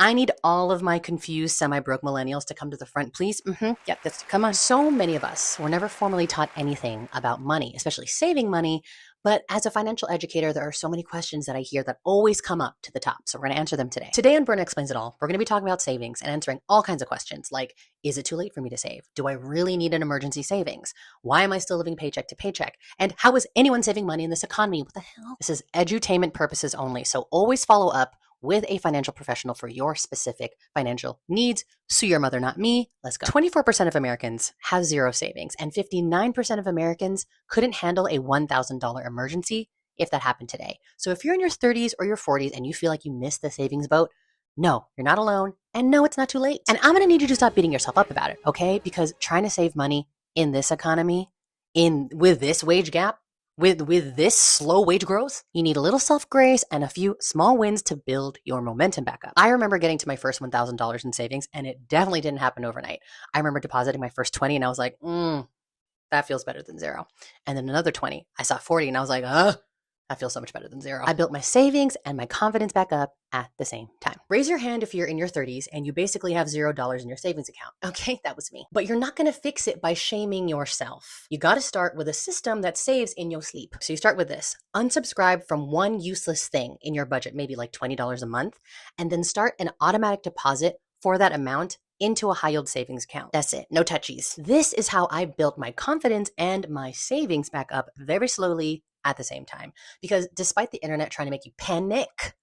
I need all of my confused, semi-broke millennials to come to the front, please. Yep, come on. So many of us were never formally taught anything about money, especially saving money. But as a financial educator, there are so many questions that I hear that always come up to the top. So we're going to answer them today. Today on Berna Explains It All, we're going to be talking about savings and answering all kinds of questions like, is it too late for me to save? Do I really need an emergency savings? Why am I still living paycheck to paycheck? And how is anyone saving money in this economy? What the hell? This is edutainment purposes only. So always follow up with a financial professional for your specific financial needs. Sue your mother, not me. Let's go. 24% of Americans have zero savings, and 59% of Americans couldn't handle a $1,000 emergency if that happened today. So if you're in your 30s or your 40s and you feel like you missed the savings boat, no, you're not alone. And no, it's not too late. And I'm going to need you to stop beating yourself up about it, okay? Because trying to save money in this economy, with this wage gap, with this slow wage growth, you need a little self-grace and a few small wins to build your momentum back up. I remember getting to my first $1,000 in savings, and it definitely didn't happen overnight. I remember depositing my first 20 and I was like, that feels better than zero. And then another 20, I saw 40 and I was like, that feels so much better than zero. I built my savings and my confidence back up at the same time. Raise your hand if you're in your 30s and you basically have $0 in your savings account. Okay, that was me. But you're not gonna fix it by shaming yourself. You gotta start with a system that saves in your sleep. So you start with this. Unsubscribe from one useless thing in your budget, maybe like $20 a month, and then start an automatic deposit for that amount into a high yield savings account. That's it, no touchies. This is how I built my confidence and my savings back up very slowly at the same time. Because despite the internet trying to make you panic,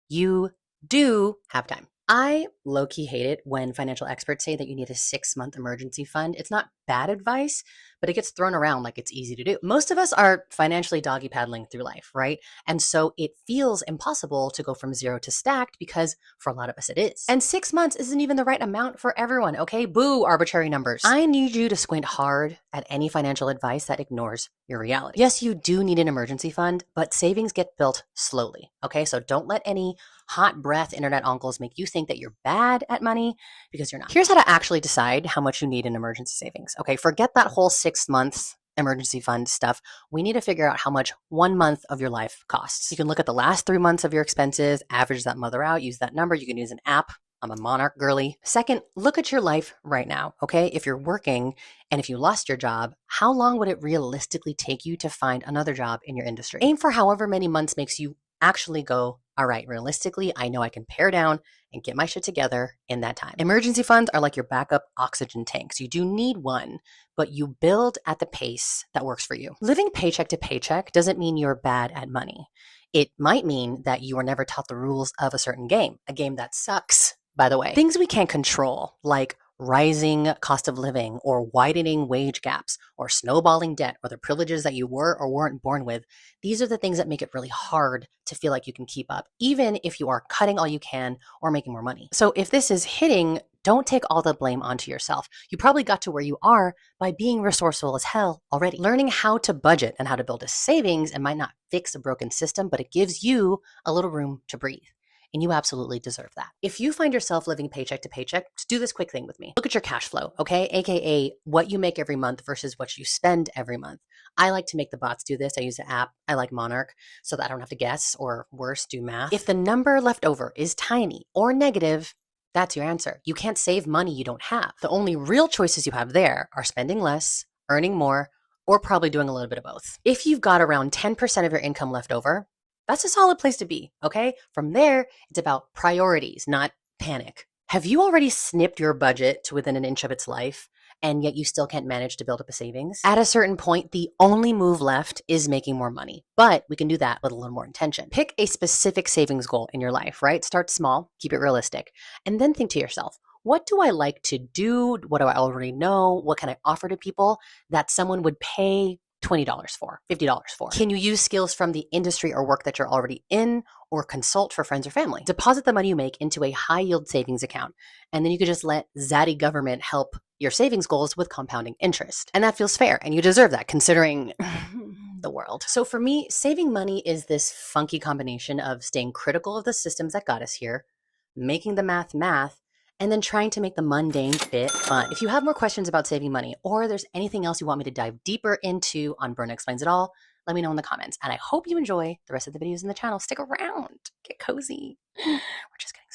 you do have time. I low-key hate it when financial experts say that you need a 6-month emergency fund. It's not bad advice, but it gets thrown around like it's easy to do. Most of us are financially doggy paddling through life, right? And so it feels impossible to go from zero to stacked because for a lot of us it is. And 6 months isn't even the right amount for everyone, okay? Boo, arbitrary numbers. I need you to squint hard at any financial advice that ignores your reality. Yes, you do need an emergency fund, but savings get built slowly, okay? So don't let any hot breath internet uncles make you think that you're bad at money because you're not. Here's how to actually decide how much you need in emergency savings. Okay, forget that whole 6 months emergency fund stuff. We need to figure out how much 1 month of your life costs. You can look at the last 3 months of your expenses, average that mother out, use that number. You can use an app. I'm a Monarch girly. Second, look at your life right now, okay? If you're working and if you lost your job, how long would it realistically take you to find another job in your industry? Aim for however many months makes you actually go, all right, realistically, I know I can pare down and get my shit together in that time. Emergency funds are like your backup oxygen tanks. You do need one, but you build at the pace that works for you. Living paycheck to paycheck doesn't mean you're bad at money. It might mean that you were never taught the rules of a certain game, a game that sucks, by the way. Things we can't control, like rising cost of living or widening wage gaps or snowballing debt or the privileges that you were or weren't born with. These are the things that make it really hard to feel like you can keep up, even if you are cutting all you can or making more money. So if this is hitting, don't take all the blame onto yourself. You probably got to where you are by being resourceful as hell already. Learning how to budget and how to build a savings, it might not fix a broken system, but it gives you a little room to breathe. And you absolutely deserve that. If you find yourself living paycheck to paycheck, just do this quick thing with me. Look at your cash flow, okay? AKA what you make every month versus what you spend every month. I like to make the bots do this. I use an app. I like Monarch so that I don't have to guess or worse, do math. If the number left over is tiny or negative, that's your answer. You can't save money you don't have. The only real choices you have there are spending less, earning more, or probably doing a little bit of both. If you've got around 10% of your income left over, that's a solid place to be, okay? From there, it's about priorities, not panic. Have you already snipped your budget to within an inch of its life, and yet you still can't manage to build up a savings? At a certain point, the only move left is making more money, but we can do that with a little more intention. Pick a specific savings goal in your life, right? Start small, keep it realistic, and then think to yourself, what do I like to do? What do I already know? What can I offer to people that someone would pay $20 for, $50 for? Can you use skills from the industry or work that you're already in or consult for friends or family? Deposit the money you make into a high yield savings account. And then you could just let zaddy government help your savings goals with compounding interest. And that feels fair. And you deserve that considering the world. So for me, saving money is this funky combination of staying critical of the systems that got us here, making the math, and then trying to make the mundane bit fun. If you have more questions about saving money or there's anything else you want me to dive deeper into on Berna Explains It All, let me know in the comments. And I hope you enjoy the rest of the videos in the channel. Stick around, get cozy. We're just kidding.